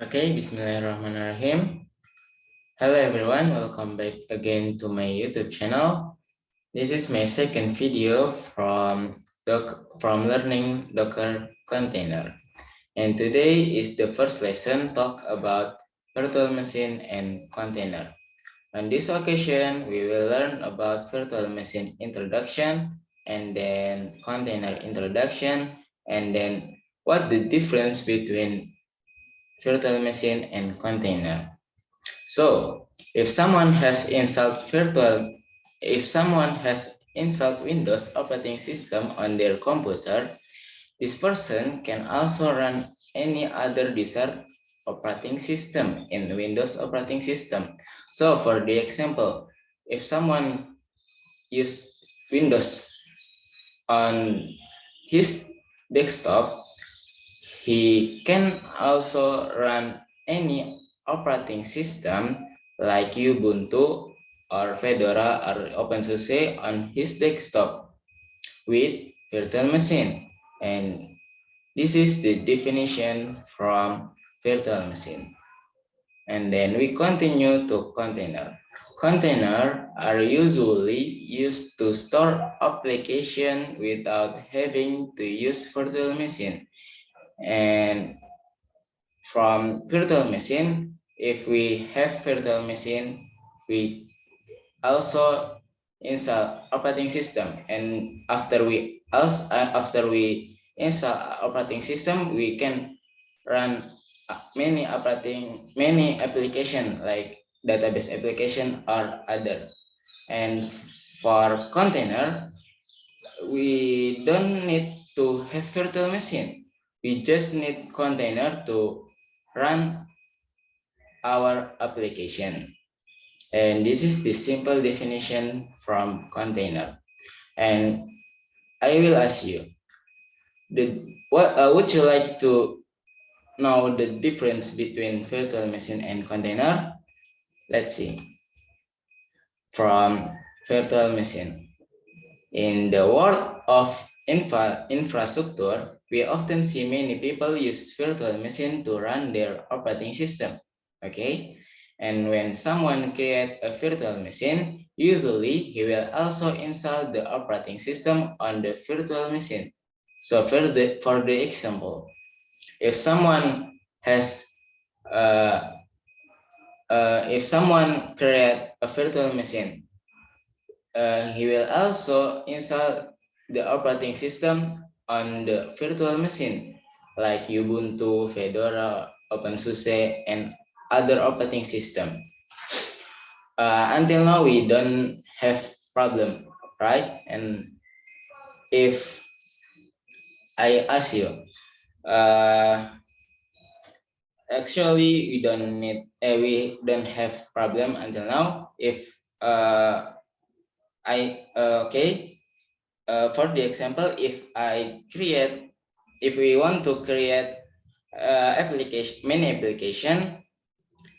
Okay, Bismillahirrahmanirrahim. Hello everyone, welcome back again to my YouTube channel. This is my second video from learning Docker container. And today is the first lesson talk about virtual machine and container. On this occasion, we will learn about virtual machine introduction and then container introduction and then what the difference between virtual machine and container. So, if someone has installed Windows operating system on their computer, this person can also run any other desired operating system in Windows operating system. So, for the example, if someone use Windows on his desktop, he can also run any operating system like Ubuntu or Fedora or OpenSUSE on his desktop with virtual machine. And this is the definition from virtual machine. And then we continue to container. Container are usually used to store application without having to use virtual machine. And from virtual machine, if we have virtual machine, we also install operating system, and after we install operating system, we can run many application like database application or other. And for container, we don't need to have virtual machine, we just need container to run our application. And this is the simple definition from container. And I will ask you, what would you like to know the difference between virtual machine and container? Let's see. From virtual machine. In the world of infrastructure, we often see many people use virtual machine to run their operating system. Okay, and when someone creates a virtual machine, usually he will also install the operating system on the virtual machine. So for the example, if someone has if someone create a virtual machine, he will also install the operating system on the virtual machine like Ubuntu, Fedora, OpenSUSE, and other operating system. Until now, we don't have problem, right? And if I ask you, uh, actually, we don't have problem until now. If okay, for the example, if we want to create many application,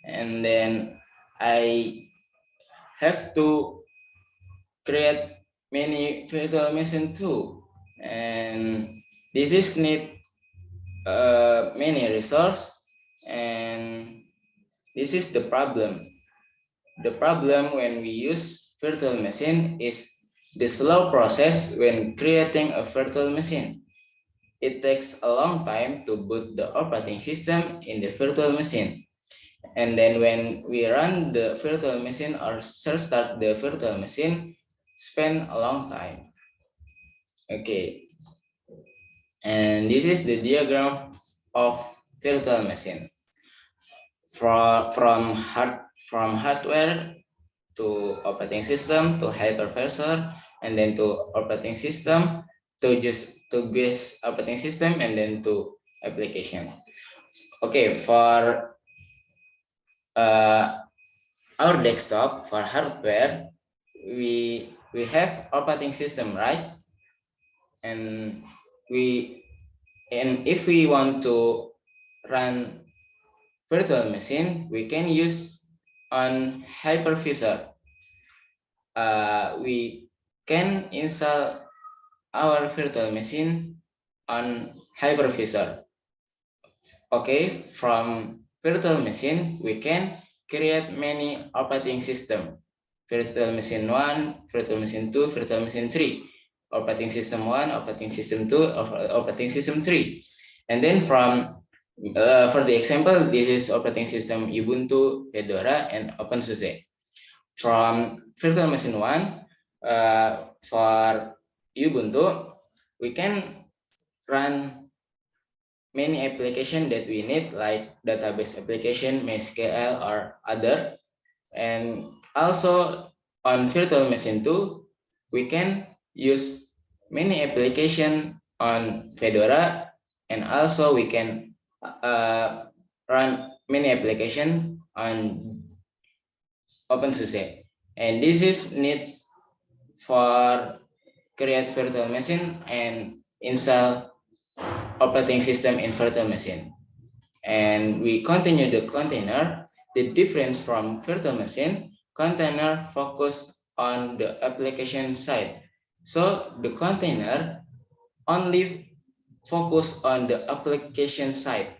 and then I have to create many virtual machine too, and this is need many resource, and this is the problem. The problem when we use virtual machine is the slow process when creating a virtual machine. It takes a long time to boot the operating system in the virtual machine. And then when we run the virtual machine or restart the virtual machine, spend a long time. Okay, and this is the diagram of virtual machine. From hardware to operating system to hypervisor, and then to operating system to guest operating system, and then to application. Okay, for our desktop, for hardware, we have operating system, right? And we and if we want to run virtual machine, we can use on hypervisor. We can install our virtual machine on hypervisor. Okay, from virtual machine, we can create many operating system. Virtual machine 1, virtual machine 2, virtual machine 3. Operating system 1, operating system 2, operating system 3. And then from for the example, this is operating system Ubuntu, Fedora, and OpenSUSE. From virtual machine 1, for Ubuntu, we can run many applications that we need, like database application, MySQL, or other. And also on virtual machine 2, we can use many application on Fedora, and also we can run many application on OpenSUSE. And this is need for create virtual machine and install operating system in virtual machine. And we continue the container. The difference from virtual machine, container focus on the application side. So the container only focus on the application side.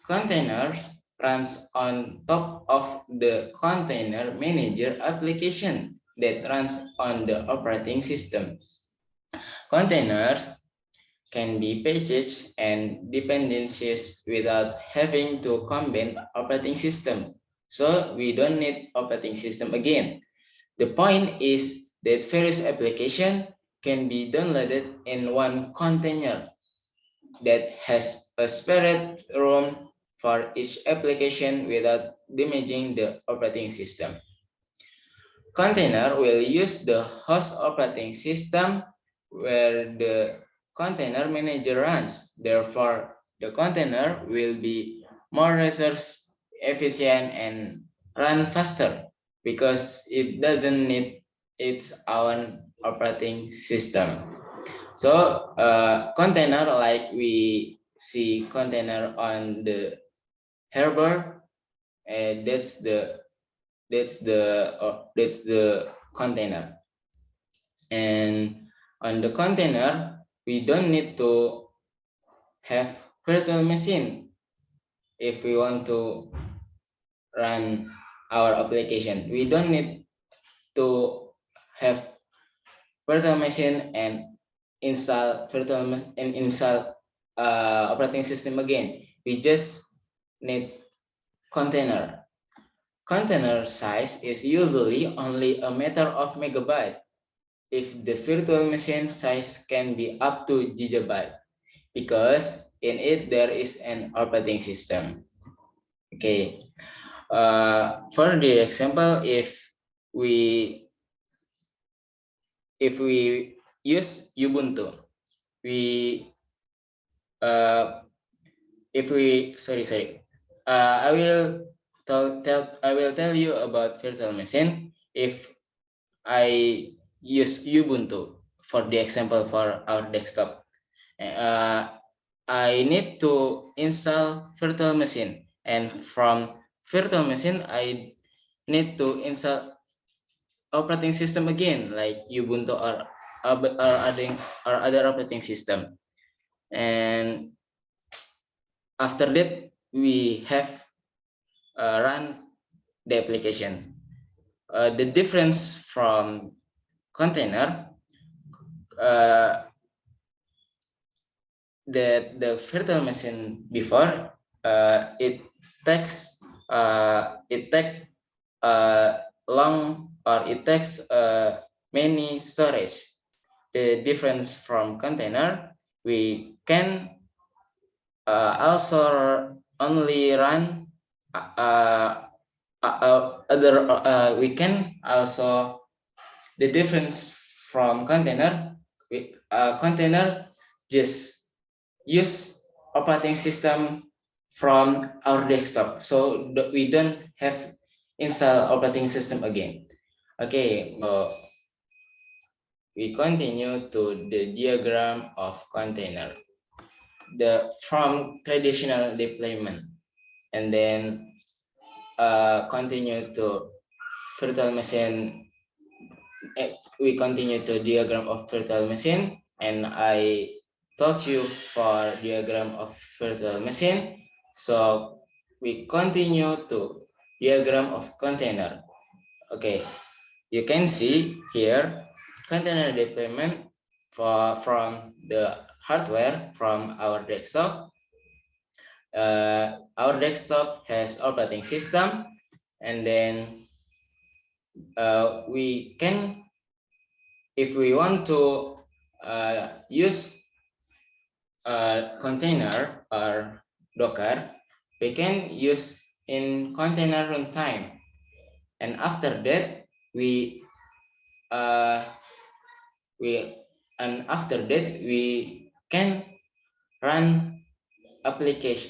Containers runs on top of the container manager application that runs on the operating system. Containers can be packaged and dependencies without having to combine operating system. So we don't need operating system again. The point is that various application can be downloaded in one container that has a separate room for each application without damaging the operating system. Container will use the host operating system where the container manager runs. Therefore, the container will be more resource efficient and run faster because it doesn't need its own operating system. So container, like we see container on the harbor, that's the container. And on the container, we don't need to have virtual machine if we want to run our application. We don't need to have virtual machine and install operating system again. We just need container. Container size is usually only a matter of megabyte if the virtual machine size can be up to gigabyte, because in it there is an operating system. Okay, for the example, we if we use Ubuntu, we if we I will tell you about virtual machine. If I use Ubuntu for the example for our desktop, I need to install virtual machine, and from virtual machine I need to install operating system again, like Ubuntu or other operating system. And after that we have run the application. The difference from container, that the virtual machine before, it takes long, or it takes many storage. The difference from container, we can also only run we can also, the difference from container, container just use operating system from our desktop, so we don't have install operating system again. Okay, we continue to the diagram of container, from traditional deployment, and then continue to virtual machine. We continue to diagram of virtual machine, and I taught you for diagram of virtual machine. So we continue to diagram of container. Okay, you can see here container deployment from the hardware from our desktop. Our desktop has operating system, and then we can, if we want to use a container or Docker, we can use in container runtime, and after that we uh, we we can run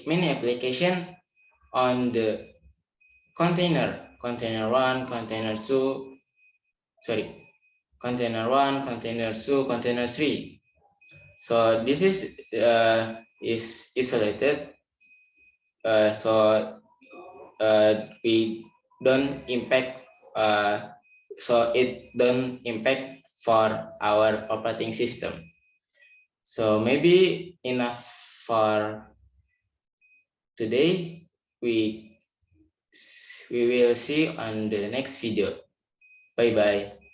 many application on the container 1, container 2, sorry, container 1, container 2, container 3. So this is isolated, so we don't impact, so it don't impact for our operating system. So maybe enough for today. We will see on the next video. Bye bye.